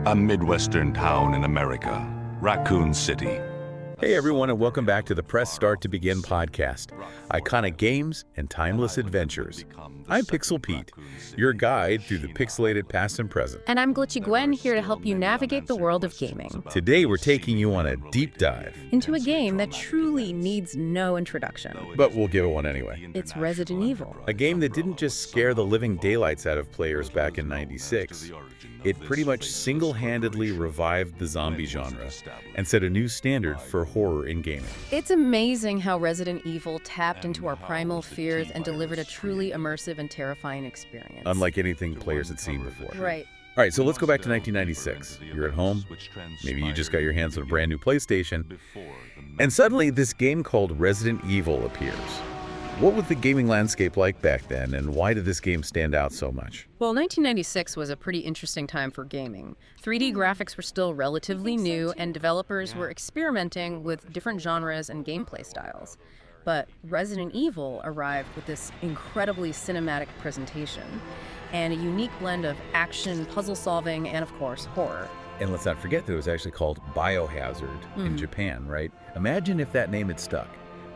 A Midwestern town in America, Raccoon City. Hey everyone, and welcome back to the Press Start to Begin podcast, iconic games and timeless adventures. I'm Pixel Pete, your guide through the pixelated past and present. And I'm Glitchy Gwen, here to help you navigate the world of gaming. Today we're taking you on a deep dive into a game that truly needs no introduction. But we'll give it one anyway. It's Resident Evil. A game that didn't just scare the living daylights out of players back in '96. It pretty much single-handedly revived the zombie genre and set a new standard for horror in gaming. It's amazing how Resident Evil tapped into our primal fears and delivered a truly immersive and terrifying experience. Unlike anything players had seen before. Right. All right, so let's go back to 1996. You're at home, maybe you just got your hands on a brand new PlayStation, and suddenly this game called Resident Evil appears. What was the gaming landscape like back then, and why did this game stand out so much? Well, 1996 was a pretty interesting time for gaming. 3D graphics were still relatively new, and developers were experimenting with different genres and gameplay styles. But Resident Evil arrived with this incredibly cinematic presentation, and a unique blend of action, puzzle solving, and of course, horror. And let's not forget that it was actually called Biohazard in Japan, right? Imagine if that name had stuck.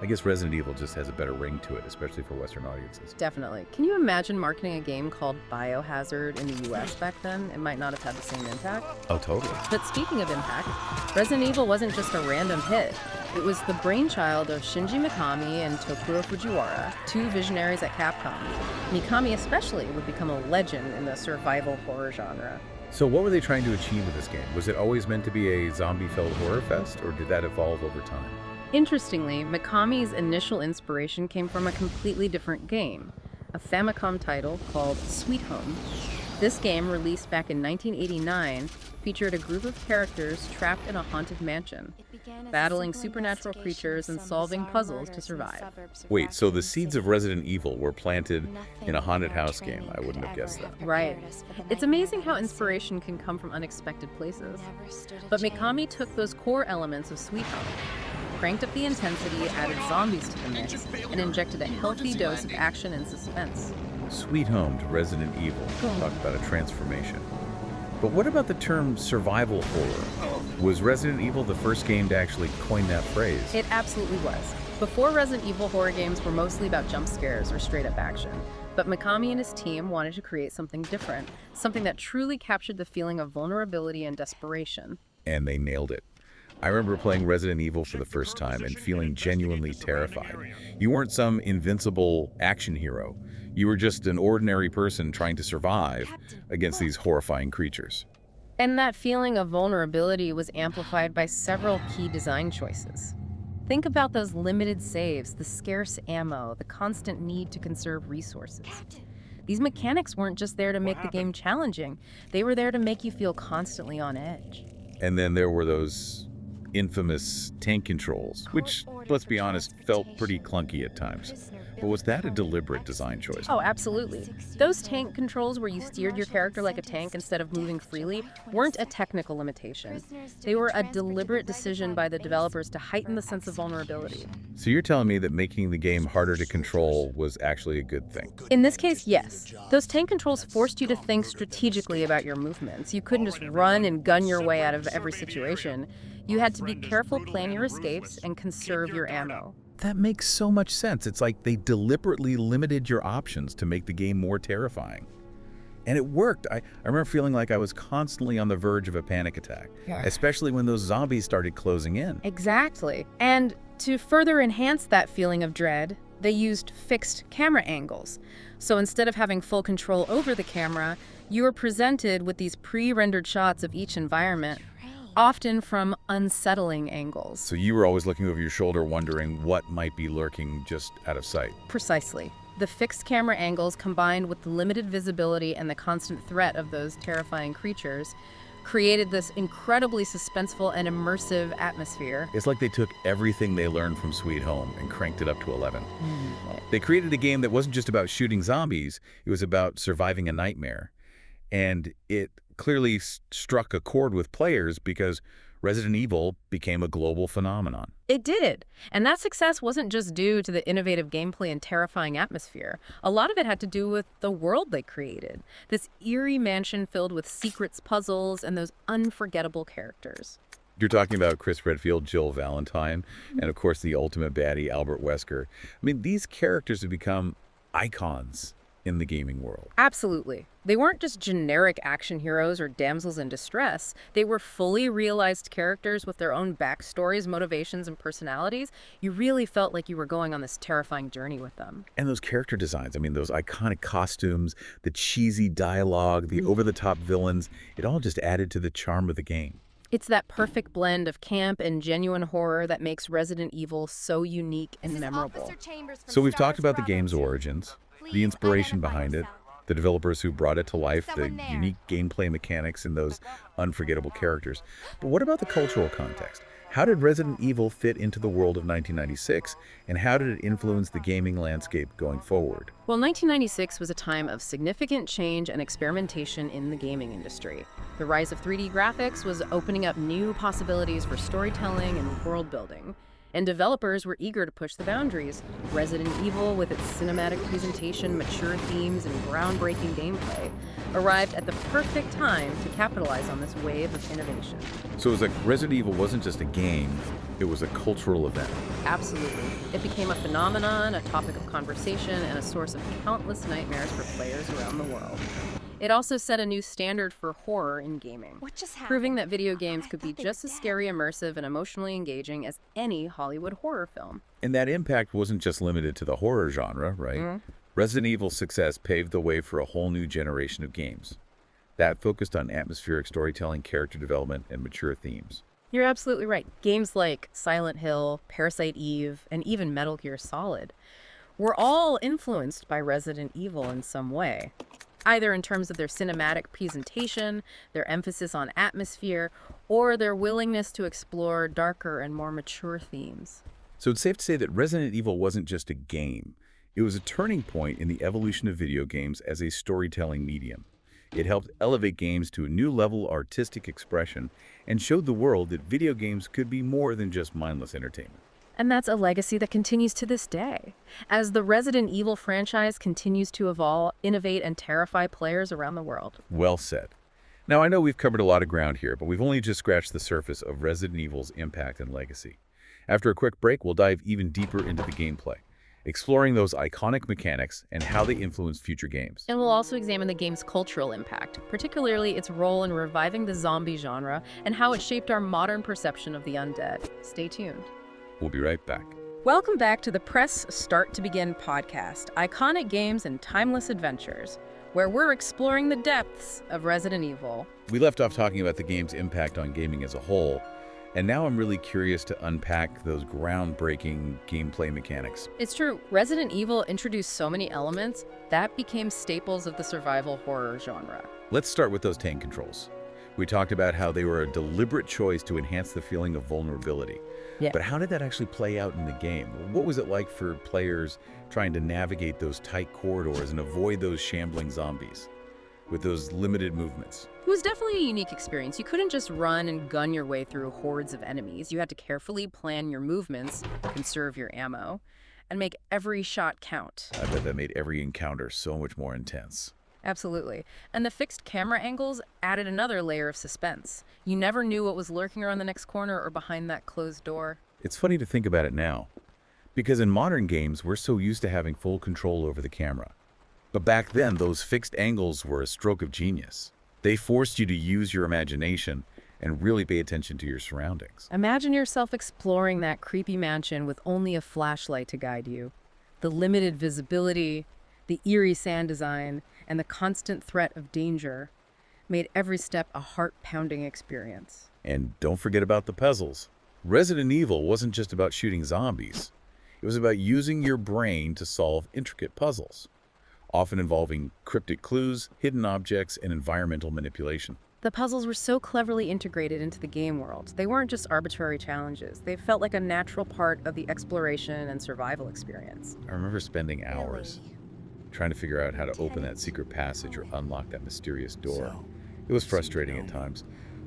I guess Resident Evil just has a better ring to it, especially for Western audiences. Definitely. Can you imagine marketing a game called Biohazard in the US back then? It might not have had the same impact. Oh, totally. But speaking of impact, Resident Evil wasn't just a random hit. It was the brainchild of Shinji Mikami and Tokuro Fujiwara, two visionaries at Capcom. Mikami especially would become a legend in the survival horror genre. So what were they trying to achieve with this game? Was it always meant to be a zombie-filled horror fest, or did that evolve over time? Interestingly, Mikami's initial inspiration came from a completely different game, a Famicom title called Sweet Home. This game, released back in 1989, featured a group of characters trapped in a haunted mansion, battling supernatural creatures and solving puzzles to survive. Wait, so the seeds of Resident Evil were planted in a haunted house game? I wouldn't have guessed that. Right. It's amazing how inspiration can come from unexpected places. But Mikami took those core elements of Sweet Home, cranked up the intensity, added zombies to the mix, and injected a healthy dose of action and suspense. Sweet Home to Resident Evil. Talk about a transformation. But what about the term survival horror? Was Resident Evil the first game to actually coin that phrase? It absolutely was. Before, Resident Evil horror games were mostly about jump scares or straight-up action. But Mikami and his team wanted to create something different, something that truly captured the feeling of vulnerability and desperation. And they nailed it. I remember playing Resident Evil for the first time and feeling genuinely terrified. You weren't some invincible action hero. You were just an ordinary person trying to survive against these horrifying creatures. And that feeling of vulnerability was amplified by several key design choices. Think about those limited saves, the scarce ammo, the constant need to conserve resources. These mechanics weren't just there to make the game challenging. They were there to make you feel constantly on edge. And then there were those infamous tank controls, which, let's be honest, felt pretty clunky at times. But was that a deliberate design choice? Oh, absolutely. Those tank controls where you steered your character like a tank instead of moving freely weren't a technical limitation. They were a deliberate decision by the developers to heighten the sense of vulnerability. So you're telling me that making the game harder to control was actually a good thing? In this case, yes. Those tank controls forced you to think strategically about your movements. You couldn't just run and gun your way out of every situation. You had to be careful, plan your escapes, and conserve your ammo. That makes so much sense. It's like they deliberately limited your options to make the game more terrifying. And it worked. I remember feeling like I was constantly on the verge of a panic attack, especially when those zombies started closing in. Exactly. And to further enhance that feeling of dread, they used fixed camera angles. So instead of having full control over the camera, you were presented with these pre-rendered shots of each environment, often from unsettling angles. So you were always looking over your shoulder wondering what might be lurking just out of sight. Precisely. The fixed camera angles combined with the limited visibility and the constant threat of those terrifying creatures created this incredibly suspenseful and immersive atmosphere. It's like they took everything they learned from Sweet Home and cranked it up to 11. They created a game that wasn't just about shooting zombies, it was about surviving a nightmare. And it clearly struck a chord with players because Resident Evil became a global phenomenon. It did. And that success wasn't just due to the innovative gameplay and terrifying atmosphere. A lot of it had to do with the world they created. This eerie mansion filled with secrets, puzzles, and those unforgettable characters. You're talking about Chris Redfield, Jill Valentine, and of course the ultimate baddie, Albert Wesker. I mean, these characters have become icons in the gaming world. Absolutely. They weren't just generic action heroes or damsels in distress. They were fully realized characters with their own backstories, motivations, and personalities. You really felt like you were going on this terrifying journey with them. And those character designs, I mean, those iconic costumes, the cheesy dialogue, the over-the-top villains, it all just added to the charm of the game. It's that perfect blend of camp and genuine horror that makes Resident Evil so unique and memorable. So we've talked about the game's origins, the inspiration behind it, the developers who brought it to life, the unique gameplay mechanics, and those unforgettable characters. But what about the cultural context? How did Resident Evil fit into the world of 1996, and how did it influence the gaming landscape going forward? Well, 1996 was a time of significant change and experimentation in the gaming industry. The rise of 3D graphics was opening up new possibilities for storytelling and world building. And developers were eager to push the boundaries. Resident Evil, with its cinematic presentation, mature themes, and groundbreaking gameplay, arrived at the perfect time to capitalize on this wave of innovation. So it was like Resident Evil wasn't just a game, it was a cultural event. Absolutely. It became a phenomenon, a topic of conversation, and a source of countless nightmares for players around the world. It also set a new standard for horror in gaming, proving that video games could be just as scary, immersive, and emotionally engaging as any Hollywood horror film. And that impact wasn't just limited to the horror genre, right? Resident Evil's success paved the way for a whole new generation of games that focused on atmospheric storytelling, character development, and mature themes. You're absolutely right. Games like Silent Hill, Parasite Eve, and even Metal Gear Solid were all influenced by Resident Evil in some way, either in terms of their cinematic presentation, their emphasis on atmosphere, or their willingness to explore darker and more mature themes. So it's safe to say that Resident Evil wasn't just a game. It was a turning point in the evolution of video games as a storytelling medium. It helped elevate games to a new level of artistic expression and showed the world that video games could be more than just mindless entertainment. And that's a legacy that continues to this day. As the Resident Evil franchise continues to evolve, innovate, and terrify players around the world. Well said. Now, I know we've covered a lot of ground here, but we've only just scratched the surface of Resident Evil's impact and legacy. After a quick break, we'll dive even deeper into the gameplay, exploring those iconic mechanics and how they influence future games. And we'll also examine the game's cultural impact, particularly its role in reviving the zombie genre and how it shaped our modern perception of the undead. Stay tuned. We'll be right back. Welcome back to the Press Start to Begin podcast, iconic games and timeless adventures, where we're exploring the depths of Resident Evil. We left off talking about the game's impact on gaming as a whole, and now I'm really curious to unpack those groundbreaking gameplay mechanics. It's true, Resident Evil introduced so many elements that became staples of the survival horror genre. Let's start with those tank controls. We talked about how they were a deliberate choice to enhance the feeling of vulnerability. Yeah. But how did that actually play out in the game? What was it like for players trying to navigate those tight corridors and avoid those shambling zombies with those limited movements? It was definitely a unique experience. You couldn't just run and gun your way through hordes of enemies. You had to carefully plan your movements, conserve your ammo, and make every shot count. I bet that made every encounter so much more intense. Absolutely. And the fixed camera angles added another layer of suspense. You never knew what was lurking around the next corner or behind that closed door. It's funny to think about it now, because in modern games, we're so used to having full control over the camera. But back then, those fixed angles were a stroke of genius. They forced you to use your imagination and really pay attention to your surroundings. Imagine yourself exploring that creepy mansion with only a flashlight to guide you. The limited visibility, the eerie sand design, and the constant threat of danger made every step a heart-pounding experience. And don't forget about the puzzles. Resident Evil wasn't just about shooting zombies. It was about using your brain to solve intricate puzzles, often involving cryptic clues, hidden objects, and environmental manipulation. The puzzles were so cleverly integrated into the game world. They weren't just arbitrary challenges. They felt like a natural part of the exploration and survival experience. I remember spending hours trying to figure out how to open that secret passage or unlock that mysterious door. It was frustrating at times,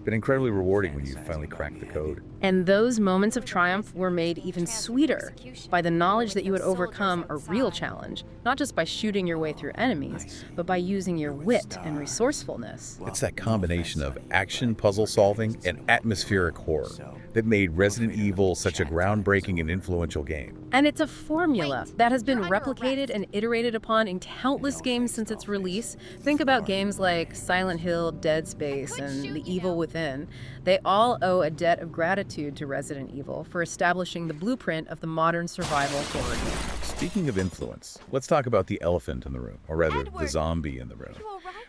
been incredibly rewarding when you finally cracked the code. And those moments of triumph were made even sweeter by the knowledge that you had overcome a real challenge, not just by shooting your way through enemies, but by using your wit and resourcefulness. It's that combination of action, puzzle solving, and atmospheric horror that made Resident Evil such a groundbreaking and influential game. And it's a formula that has been replicated and iterated upon in countless games since its release. Think about games like Silent Hill, Dead Space, and The Evil Within. They all owe a debt of gratitude to Resident Evil for establishing the blueprint of the modern survival horror game. Speaking of influence, let's talk about the elephant in the room, or rather, the zombie in the room.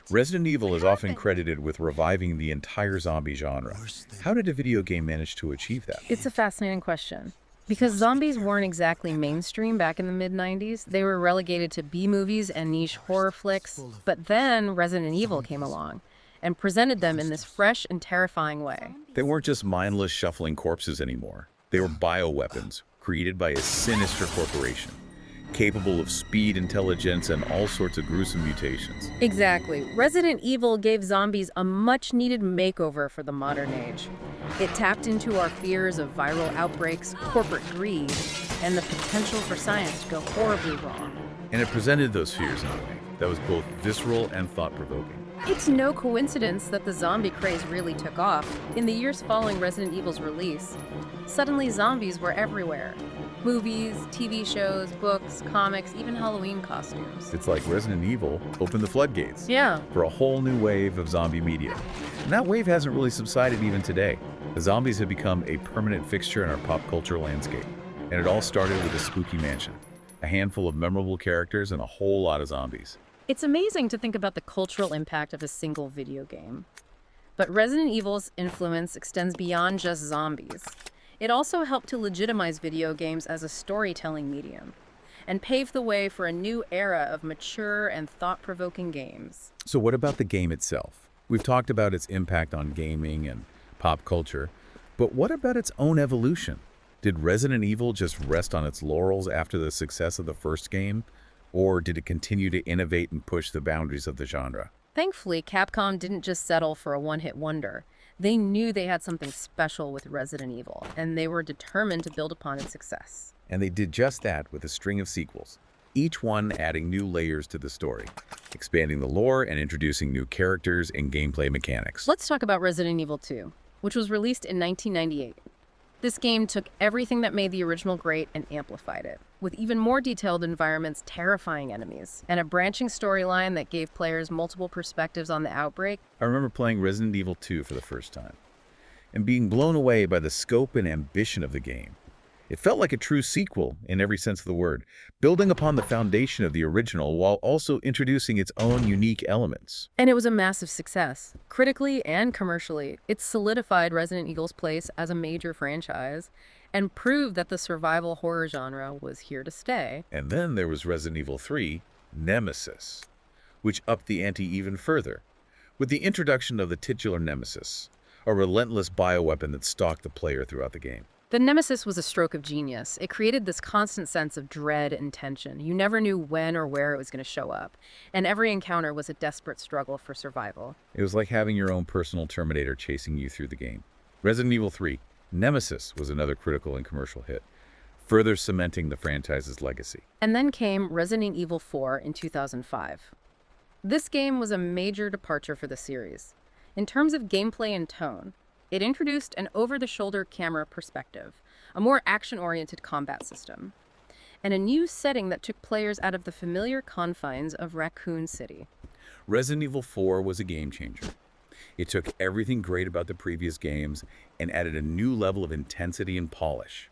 Resident Evil is often credited with reviving the entire zombie genre. How did a video game manage to achieve that? It's a fascinating question. Because zombies weren't exactly mainstream back in the mid-90s, they were relegated to B-movies and niche horror flicks. But then Resident Evil came along and presented them in this fresh and terrifying way. They weren't just mindless shuffling corpses anymore. They were bioweapons created by a sinister corporation, capable of speed, intelligence, and all sorts of gruesome mutations. Exactly. Resident Evil gave zombies a much-needed makeover for the modern age. It tapped into our fears of viral outbreaks, corporate greed, and the potential for science to go horribly wrong. And it presented those fears in a way that was both visceral and thought-provoking. It's no coincidence that the zombie craze really took off. In the years following Resident Evil's release, suddenly zombies were everywhere. Movies, TV shows, books, comics, even Halloween costumes. It's like Resident Evil opened the floodgates Yeah. for a whole new wave of zombie media. And that wave hasn't really subsided even today. The zombies have become a permanent fixture in our pop culture landscape. And it all started with a spooky mansion, a handful of memorable characters, and a whole lot of zombies. It's amazing to think about the cultural impact of a single video game. But Resident Evil's influence extends beyond just zombies. It also helped to legitimize video games as a storytelling medium and pave the way for a new era of mature and thought-provoking games. So what about the game itself? We've talked about its impact on gaming and pop culture, but what about its own evolution? Did Resident Evil just rest on its laurels after the success of the first game, or did it continue to innovate and push the boundaries of the genre? Thankfully, Capcom didn't just settle for a one-hit wonder. They knew they had something special with Resident Evil, and they were determined to build upon its success. And they did just that with a string of sequels, each one adding new layers to the story, expanding the lore and introducing new characters and gameplay mechanics. Let's talk about Resident Evil 2, which was released in 1998. This game took everything that made the original great and amplified it, with even more detailed environments, terrifying enemies, and a branching storyline that gave players multiple perspectives on the outbreak. I remember playing Resident Evil 2 for the first time and being blown away by the scope and ambition of the game. It felt like a true sequel in every sense of the word, building upon the foundation of the original while also introducing its own unique elements. And it was a massive success. Critically and commercially, it solidified Resident Evil's place as a major franchise and proved that the survival horror genre was here to stay. And then there was Resident Evil 3, Nemesis, which upped the ante even further, with the introduction of the titular Nemesis, a relentless bioweapon that stalked the player throughout the game. The Nemesis was a stroke of genius. It created this constant sense of dread and tension. You never knew when or where it was going to show up, and every encounter was a desperate struggle for survival. It was like having your own personal Terminator chasing you through the game. Resident Evil 3, Nemesis was another critical and commercial hit, further cementing the franchise's legacy. And then came Resident Evil 4 in 2005. This game was a major departure for the series. In terms of gameplay and tone, it introduced an over-the-shoulder camera perspective, a more action-oriented combat system, and a new setting that took players out of the familiar confines of Raccoon City. Resident Evil 4 was a game changer. It took everything great about the previous games and added a new level of intensity and polish.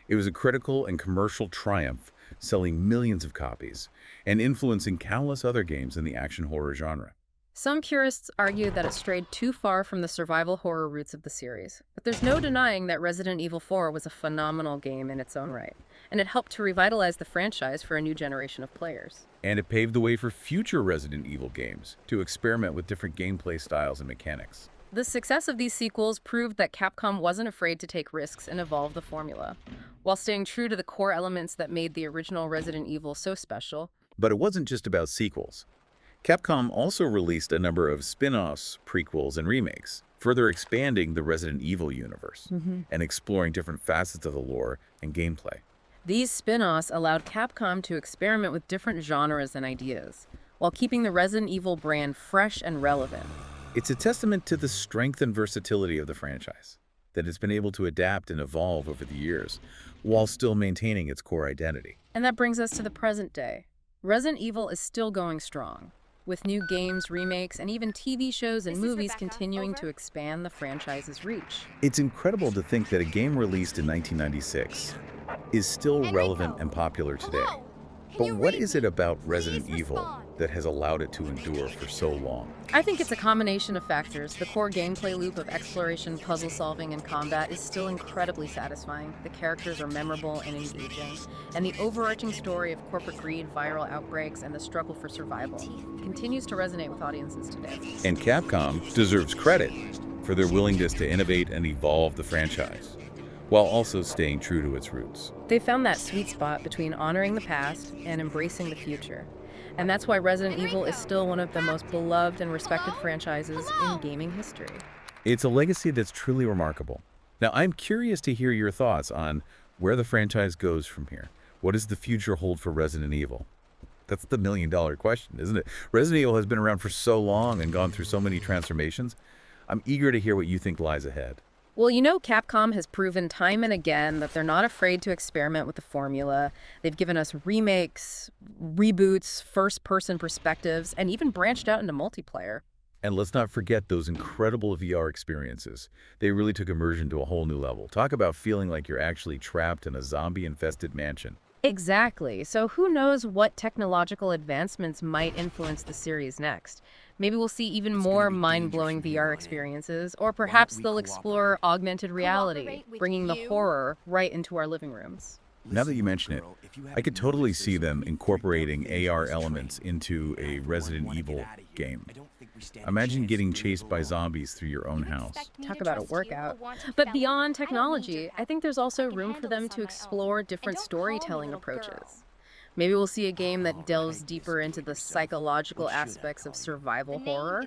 It was a critical and commercial triumph, selling millions of copies and influencing countless other games in the action horror genre. Some purists argue that it strayed too far from the survival horror roots of the series, but there's no denying that Resident Evil 4 was a phenomenal game in its own right, and it helped to revitalize the franchise for a new generation of players. And it paved the way for future Resident Evil games to experiment with different gameplay styles and mechanics. The success of these sequels proved that Capcom wasn't afraid to take risks and evolve the formula, while staying true to the core elements that made the original Resident Evil so special. But it wasn't just about sequels. Capcom also released a number of spin-offs, prequels, and remakes, further expanding the Resident Evil universe and exploring different facets of the lore and gameplay. These spin-offs allowed Capcom to experiment with different genres and ideas, while keeping the Resident Evil brand fresh and relevant. It's a testament to the strength and versatility of the franchise, that it's been able to adapt and evolve over the years, while still maintaining its core identity. And that brings us to the present day. Resident Evil is still going strong, with new games, remakes, and even TV shows and movies continuing to expand the franchise's reach. It's incredible to think that a game released in 1996 is still relevant and popular today. But what is it about Resident Evil that has allowed it to endure for so long? I think it's a combination of factors. The core gameplay loop of exploration, puzzle solving, and combat is still incredibly satisfying. The characters are memorable and engaging. And the overarching story of corporate greed, viral outbreaks, and the struggle for survival continues to resonate with audiences today. And Capcom deserves credit for their willingness to innovate and evolve the franchise, while also staying true to its roots. They found that sweet spot between honoring the past and embracing the future. And that's why Resident Evil is still one of the most beloved and respected franchises in gaming history. It's a legacy that's truly remarkable. Now, I'm curious to hear your thoughts on where the franchise goes from here. What does the future hold for Resident Evil? That's the million-dollar question, isn't it? Resident Evil has been around for so long and gone through so many transformations. I'm eager to hear what you think lies ahead. Well, you know, Capcom has proven time and again that they're not afraid to experiment with the formula. They've given us remakes, reboots, first-person perspectives, and even branched out into multiplayer. And let's not forget those incredible VR experiences. They really took immersion to a whole new level. Talk about feeling like you're actually trapped in a zombie-infested mansion. Exactly. So who knows what technological advancements might influence the series next? Maybe we'll see even more mind-blowing VR experiences, or perhaps they'll explore augmented reality, bringing the horror right into our living rooms. Now that you mention it, I could totally see them incorporating AR elements into a Resident Evil game. Imagine getting chased by zombies through your own house. Talk about a workout. But beyond technology, I think there's also room for them to explore different storytelling approaches. Maybe we'll see a game that delves deeper into the psychological aspects of survival horror,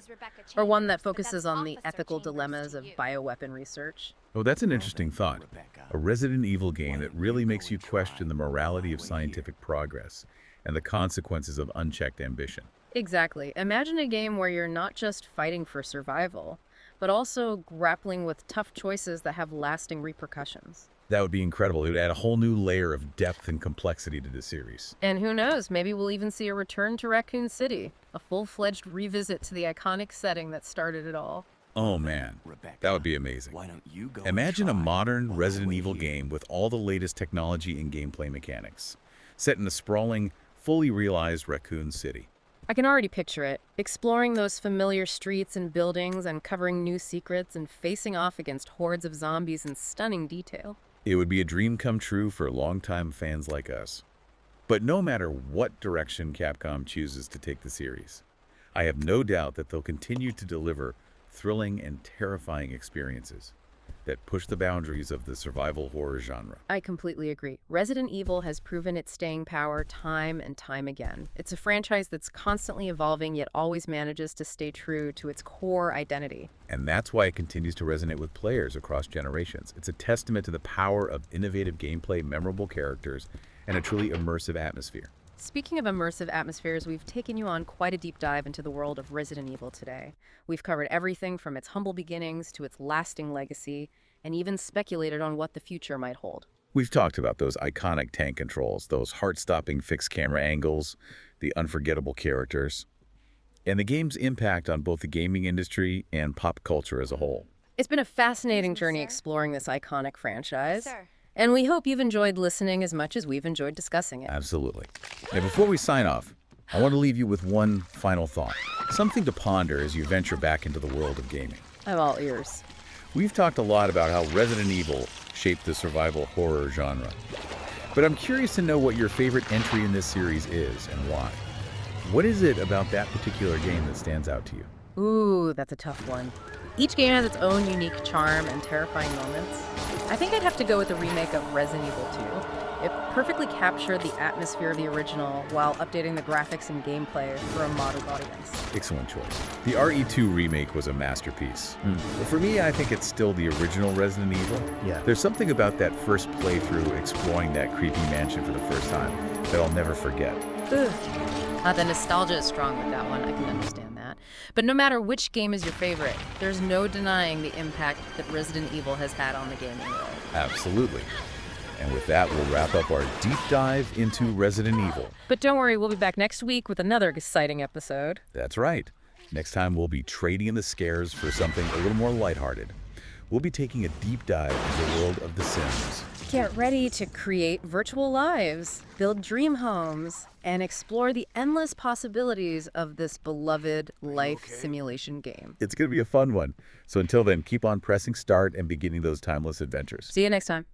or one that focuses on the ethical dilemmas of bioweapon research. Oh, that's an interesting thought. A Resident Evil game that really makes you question the morality of scientific progress and the consequences of unchecked ambition. Exactly. Imagine a game where you're not just fighting for survival, but also grappling with tough choices that have lasting repercussions. That would be incredible. It would add a whole new layer of depth and complexity to the series. And who knows, maybe we'll even see a return to Raccoon City, a full-fledged revisit to the iconic setting that started it all. Oh man, that would be amazing. Imagine a modern Resident Evil game with all the latest technology and gameplay mechanics, set in a sprawling, fully realized Raccoon City. I can already picture it, exploring those familiar streets and buildings, uncovering new secrets, and facing off against hordes of zombies in stunning detail. It would be a dream come true for longtime fans like us. But no matter what direction Capcom chooses to take the series, I have no doubt that they'll continue to deliver thrilling and terrifying experiences that push the boundaries of the survival horror genre. I completely agree. Resident Evil has proven its staying power time and time again. It's a franchise that's constantly evolving, yet always manages to stay true to its core identity. And that's why it continues to resonate with players across generations. It's a testament to the power of innovative gameplay, memorable characters, and a truly immersive atmosphere. Speaking of immersive atmospheres, we've taken you on quite a deep dive into the world of Resident Evil today. We've covered everything from its humble beginnings to its lasting legacy, and even speculated on what the future might hold. We've talked about those iconic tank controls, those heart-stopping fixed camera angles, the unforgettable characters, and the game's impact on both the gaming industry and pop culture as a whole. It's been a fascinating journey exploring this iconic franchise. And we hope you've enjoyed listening as much as we've enjoyed discussing it. Absolutely. Now, before we sign off, I want to leave you with one final thought, something to ponder as you venture back into the world of gaming. I'm all ears. We've talked a lot about how Resident Evil shaped the survival horror genre, but I'm curious to know what your favorite entry in this series is and why. What is it about that particular game that stands out to you? Ooh, that's a tough one. Each game has its own unique charm and terrifying moments. I think I'd have to go with the remake of Resident Evil 2. It perfectly captured the atmosphere of the original while updating the graphics and gameplay for a modern audience. Excellent choice. The RE2 remake was a masterpiece. But for me, I think it's still the original Resident Evil. Yeah. There's something about that first playthrough exploring that creepy mansion for the first time that I'll never forget. Ugh. The nostalgia is strong with that one, I can understand that. But no matter which game is your favorite, there's no denying the impact that Resident Evil has had on the gaming world. Absolutely. And with that, we'll wrap up our deep dive into Resident Evil. But don't worry, we'll be back next week with another exciting episode. That's right. Next time, we'll be trading in the scares for something a little more lighthearted. We'll be taking a deep dive into the world of The Sims. Get ready to create virtual lives, build dream homes, and explore the endless possibilities of this beloved life simulation game. It's going to be a fun one. So until then, keep on pressing start and beginning those timeless adventures. See you next time.